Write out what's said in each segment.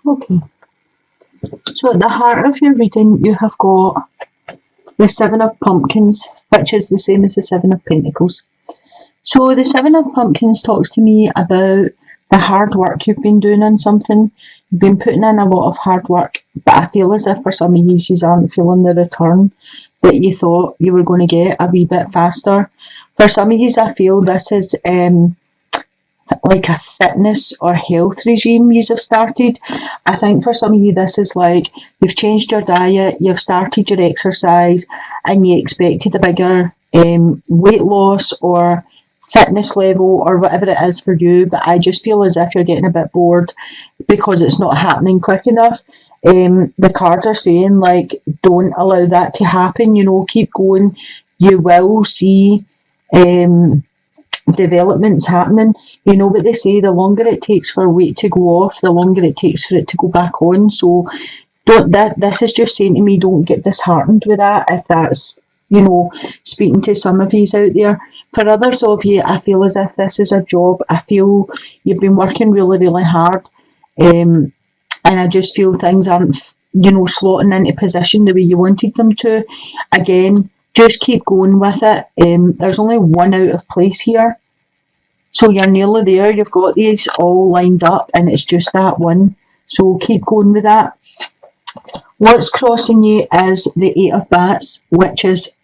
Okay. So at the heart of your reading, you have got the Seven of Pumpkins, which is the same as the Seven of Pentacles. So the Seven of Pumpkins talks to me about the hard work you've been doing on something. You've been putting in a lot of hard work, but I feel as if for some of you aren't feeling the return that you thought you were going to get a wee bit faster. For some of you, I feel this is like a fitness or health regime you have started. I think for some of you, this is like you've changed your diet, you've started your exercise, and you expected a bigger weight loss or fitness level or whatever it is for you, but I just feel as if you're getting a bit bored because it's not happening quick enough. The cards are saying, like, don't allow that to happen, keep going. You will see developments happening. You know what they say, the longer it takes for weight to go off, the longer it takes for it to go back on. So this is just saying to me, don't get disheartened with that, if that's speaking to some of you out there. For others of you, I feel as if this is a job. I feel you've been working really, really hard, and I just feel things aren't, slotting into position the way you wanted them to. Again, just keep going with it. There's only one out of place here, so you're nearly there. You've got these all lined up, and it's just that one. So keep going with that. What's crossing you is the Eight of Bats, which is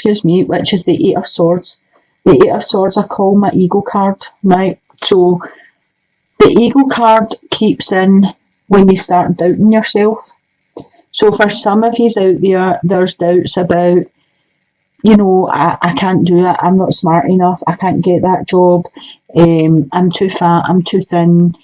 which is the Eight of Swords. The Eight of Swords I call my ego card, right? So the ego card keeps in when you start doubting yourself. So for some of you out there, there's doubts about, I can't do it, I'm not smart enough, I can't get that job, I'm too fat, I'm too thin,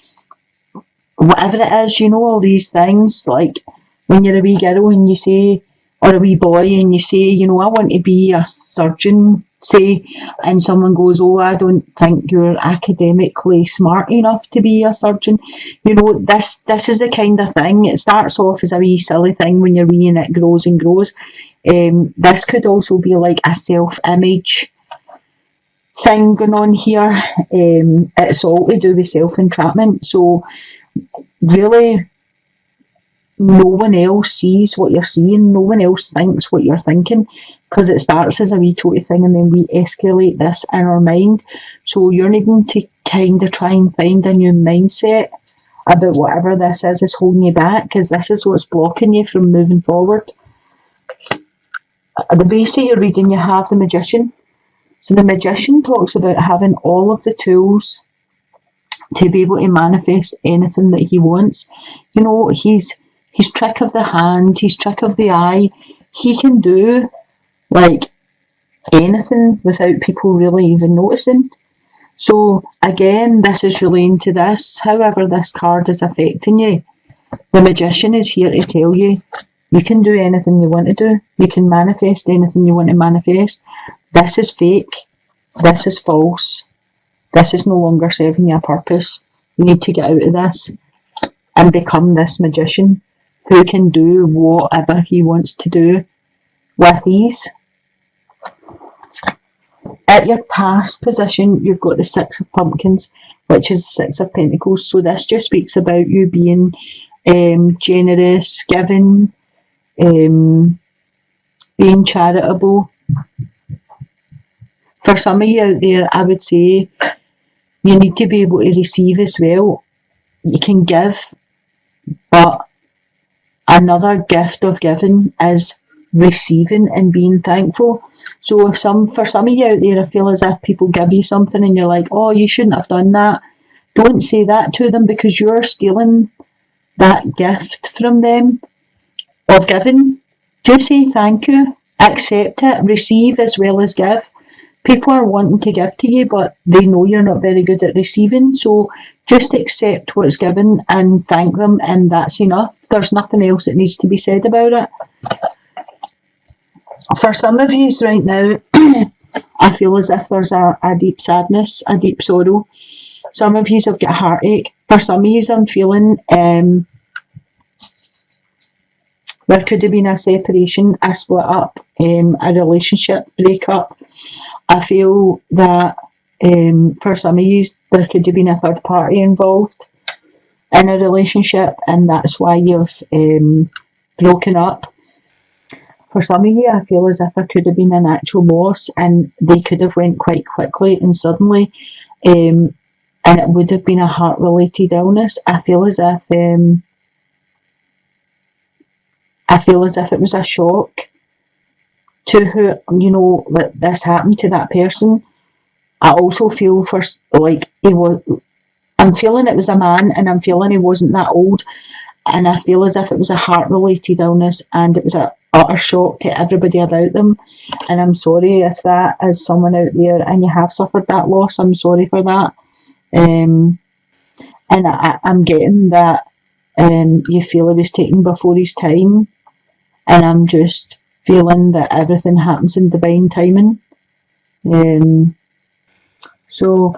whatever it is, all these things. Like when you're a wee girl and you say, or a wee boy and you say, I want to be a surgeon, say, and someone goes, oh, I don't think you're academically smart enough to be a surgeon. This is the kind of thing. It starts off as a wee silly thing when you're wee and it grows and grows. This could also be like a self-image thing going on here. It's all to do with self-entrapment. So really, no one else sees what you're seeing, no one else thinks what you're thinking, because it starts as a wee toty thing and then we escalate this in our mind. So you're needing to kind of try and find a new mindset about whatever this is holding you back, because this is what's blocking you from moving forward. At the base of your reading, you have the Magician. So the Magician talks about having all of the tools to be able to manifest anything that he wants. He's trick of the hand, he's trick of the eye. He can do like anything without people really even noticing. So again, this is relating to this. However this card is affecting you, the Magician is here to tell you, you can do anything you want to do. You can manifest anything you want to manifest. This is fake. This is false. This is no longer serving you a purpose. You need to get out of this and become this Magician who can do whatever he wants to do with ease. At your past position, you've got the Six of Pumpkins, which is the Six of Pentacles. So this just speaks about you being generous, giving, being charitable. For some of you out there, I would say you need to be able to receive as well. You can give, but another gift of giving is receiving and being thankful. So for some of you out there, I feel as if people give you something and you're like, oh, you shouldn't have done that. Don't say that to them, because you're stealing that gift from them of giving. Just say thank you, accept it, receive as well as give. People are wanting to give to you, but they know you're not very good at receiving. So just accept what's given and thank them, and that's enough. There's nothing else that needs to be said about it. For some of you right now, I feel as if there's a deep sadness, a deep sorrow. Some of you have got a heartache. For some of you, I'm feeling there could have been a separation, a split up, a relationship breakup. I feel that for some of you, there could have been a third party involved. in a relationship, and that's why you've broken up. For some of you, I feel as if there could have been an actual loss, and they could have went quite quickly and suddenly, and it would have been a heart-related illness. I feel as if it was a shock to who, that this happened to that person. I also feel I'm feeling it was a man, and I'm feeling he wasn't that old, and I feel as if it was a heart-related illness, and it was a utter shock to everybody about them. And I'm sorry if that is someone out there and you have suffered that loss. I'm sorry for that. And I'm getting that you feel he was taken before his time, and I'm just feeling that everything happens in divine timing. So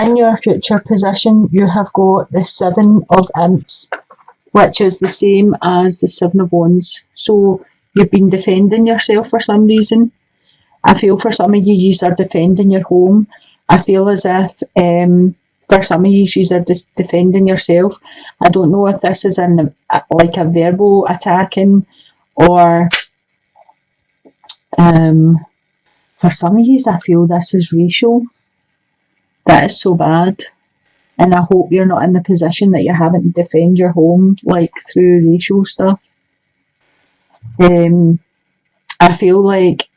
in your future position, you have got the Seven of Imps, which is the same as the Seven of Wands. So you've been defending yourself for some reason. I feel for some of you are defending your home. I feel as if for some of you are just defending yourself. I don't know if this is like a verbal attacking, or for some of you I feel this is racial. That is so bad. And I hope you're not in the position that you're having to defend your home like through racial stuff. I feel like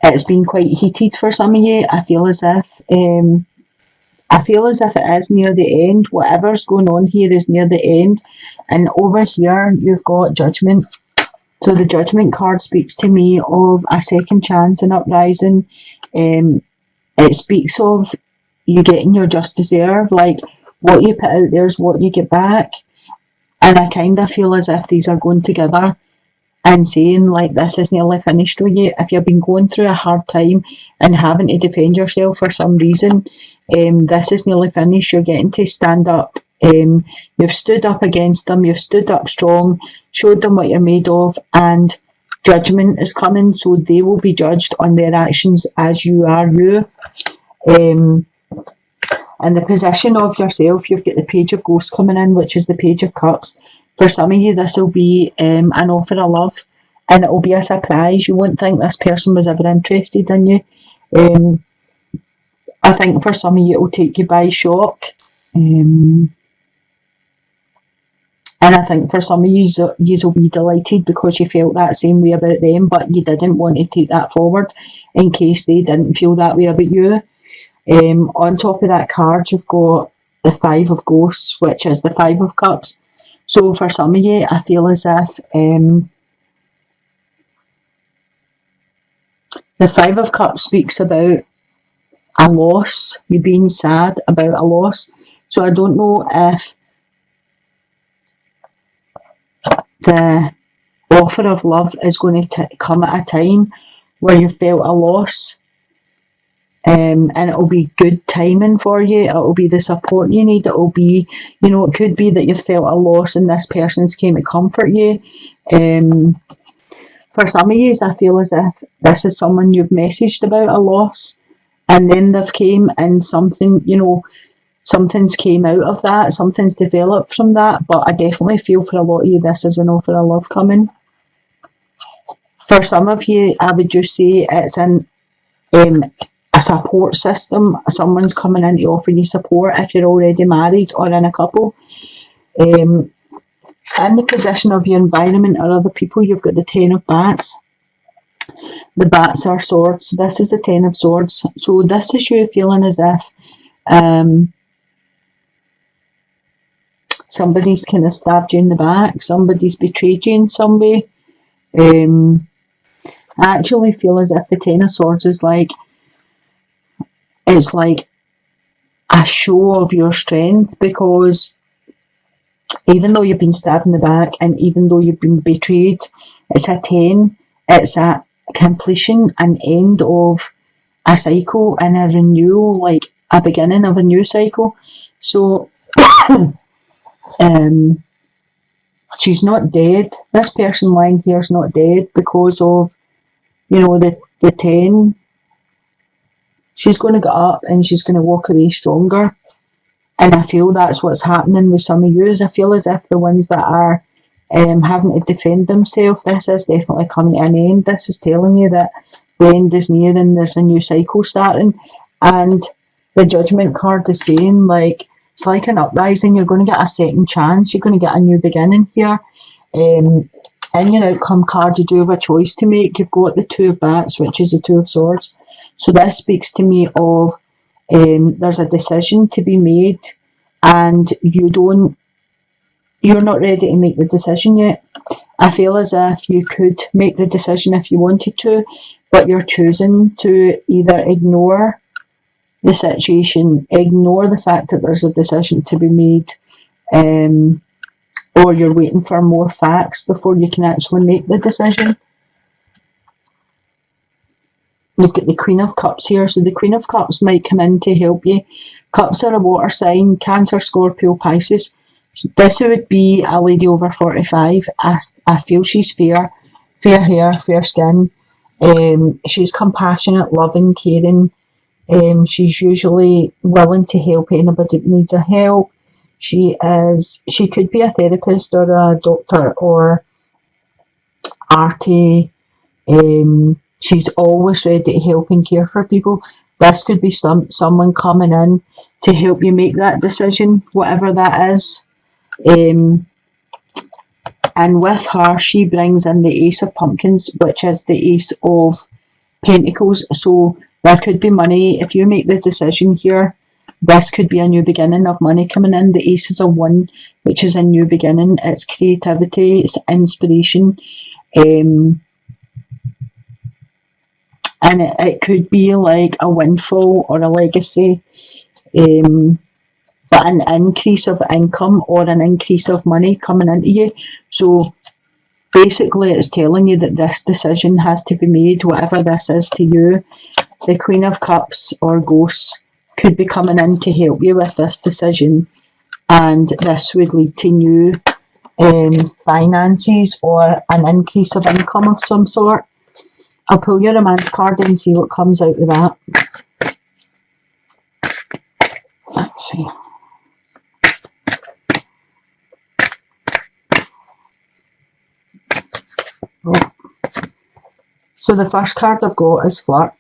it's been quite heated for some of you. I feel as if it is near the end. Whatever's going on here is near the end. And over here you've got Judgment. So the Judgment card speaks to me of a second chance and uprising. It speaks of you getting your just desserve. Like, what you put out there is what you get back. And I kind of feel as if these are going together and saying, like, this is nearly finished with you. If you've been going through a hard time and having to defend yourself for some reason, this is nearly finished. You're getting to stand up. You've stood up against them. You've stood up strong, showed them what you're made of, and Judgment is coming, so they will be judged on their actions as you are you. In the position of yourself, you've got the Page of Ghosts coming in, which is the Page of Cups. For some of you, this will be an offer of love, and it will be a surprise. You won't think this person was ever interested in you. I think for some of you, it will take you by shock. And I think for some of you will be delighted because you felt that same way about them, but you didn't want to take that forward in case they didn't feel that way about you. On top of that card, you've got the Five of Ghosts, which is the Five of Cups. So for some of you, I feel as if the Five of Cups speaks about a loss, you being sad about a loss. So I don't know if the offer of love is going to come at a time where you felt a loss, and it will be good timing for you. It will be the support you need. It will be, it could be that you felt a loss and this person's came to comfort you. For some of you, I feel as if this is someone you've messaged about a loss, and then they've came and something, something's came out of that, something's developed from that. But I definitely feel for a lot of you, this is an offer of love coming. For some of you, I would just say it's a support system. Someone's coming in to offer you support if you're already married or in a couple. In the position of your environment or other people, you've got the Ten of Bats. The bats are swords. This is the Ten of Swords. So this is you feeling as if somebody's kind of stabbed you in the back. Somebody's betrayed you in some way. I actually feel as if the Ten of Swords is like, it's like a show of your strength, because even though you've been stabbed in the back and even though you've been betrayed, it's a 10. It's a completion, an end of a cycle and a renewal, like a beginning of a new cycle. So she's not dead. This person lying here is not dead because of, the 10. She's going to get up and she's going to walk away stronger. And I feel that's what's happening with some of you. I feel as if the ones that are having to defend themselves, this is definitely coming to an end. This is telling you that the end is near and there's a new cycle starting. And the Judgment card is saying, like, it's like an uprising. You're going to get a second chance. You're going to get a new beginning here. In your outcome card, you do have a choice to make. You've got the Two of Bats, which is the Two of Swords. So this speaks to me of there's a decision to be made, and you're not ready to make the decision yet. I feel as if you could make the decision if you wanted to, but you're choosing to either ignore the situation, ignore the fact that there's a decision to be made, or you're waiting for more facts before you can actually make the decision. Look at the Queen of Cups here. So the Queen of Cups might come in to help you. Cups are a water sign, Cancer, Scorpio, Pisces. This would be a lady over 45. I feel she's fair hair, fair skin. She's compassionate, loving, caring. She's usually willing to help anybody that needs a help. She could be a therapist or a doctor or arty. She's always ready to help and care for people. This could be someone coming in to help you make that decision, whatever that is. And with her, she brings in the Ace of Pumpkins, which is the Ace of Pentacles. So there could be money. If you make the decision here, this could be a new beginning of money coming in. The Ace is a 1, which is a new beginning. It's creativity, it's inspiration. And it could be like a windfall or a legacy, but an increase of income or an increase of money coming into you. So basically it's telling you that this decision has to be made, whatever this is to you. The Queen of Cups or ghosts could be coming in to help you with this decision, and this would lead to new finances or an increase of income of some sort. I'll pull your romance card and see what comes out of that. Let's see. Oh. So the first card I've got is flirt.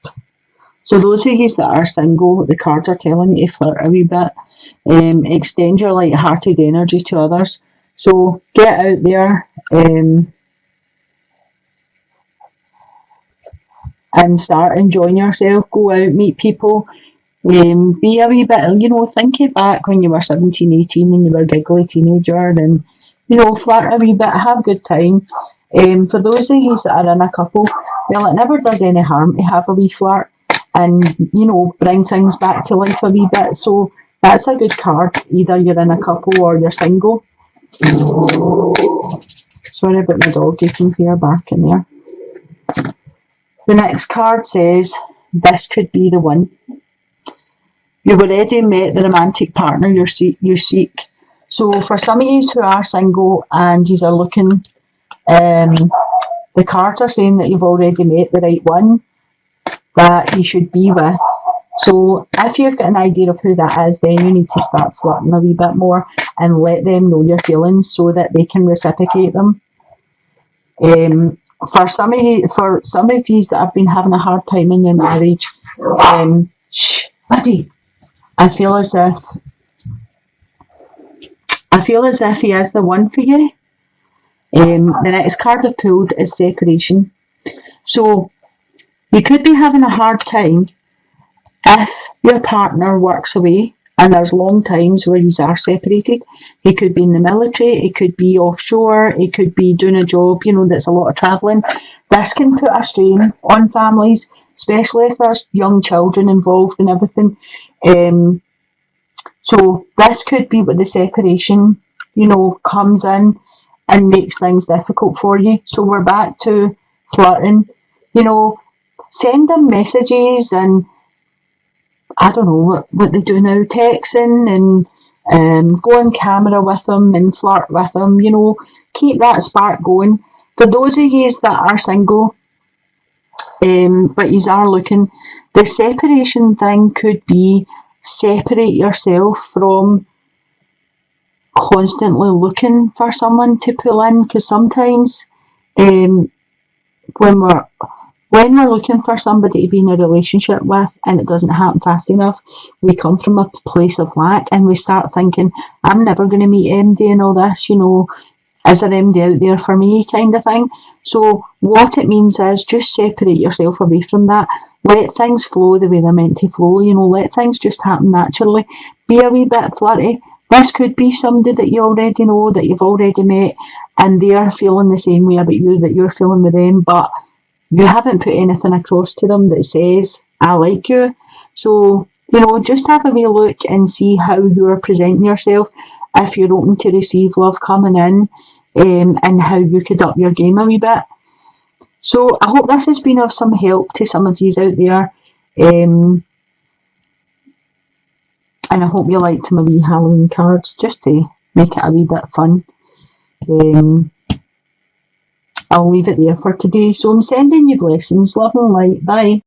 So those of you that are single, the cards are telling you to flirt a wee bit. Extend your light-hearted energy to others. So get out there. And start enjoying yourself. Go out, meet people, be a wee bit, think it back when you were 17, 18 and you were a giggly teenager, and, flirt a wee bit, have a good time. For those of you that are in a couple, well, it never does any harm to have a wee flirt and, bring things back to life a wee bit. So that's a good card, either you're in a couple or you're single. Sorry about my dog, you can hear barking there. The next card says, this could be the one. You've already met the romantic partner you seek. So for some of you who are single and you are looking, the cards are saying that you've already met the right one that you should be with. So if you've got an idea of who that is, then you need to start flirting a wee bit more and let them know your feelings so that they can reciprocate them. For some of you that have been having a hard time in your marriage, buddy, I feel as if he is the one for you. The next card I've pulled is separation. So you could be having a hard time if your partner works away, and there's long times where you are separated. He could be in the military, he could be offshore, he could be doing a job, that's a lot of travelling. This can put a strain on families, especially if there's young children involved and everything. So this could be what the separation, comes in and makes things difficult for you. So we're back to flirting, send them messages and I don't know what they do now, texting and go on camera with them and flirt with them, keep that spark going. For those of you that are single, but you are looking, the separation thing could be separate yourself from constantly looking for someone to pull in, because sometimes when we're looking for somebody to be in a relationship with and it doesn't happen fast enough, we come from a place of lack and we start thinking, I'm never going to meet MD and all this, is there MD out there for me, kind of thing. So what it means is just separate yourself away from that. Let things flow the way they're meant to flow, let things just happen naturally. Be a wee bit flirty. This could be somebody that you already know, that you've already met, and they're feeling the same way about you that you're feeling with them, but you haven't put anything across to them that says, I like you. So, just have a wee look and see how you're presenting yourself, if you're open to receive love coming in, and how you could up your game a wee bit. So I hope this has been of some help to some of you out there. And I hope you liked my wee Halloween cards, just to make it a wee bit fun. I'll leave it there for today. So I'm sending you blessings, love and light. Bye.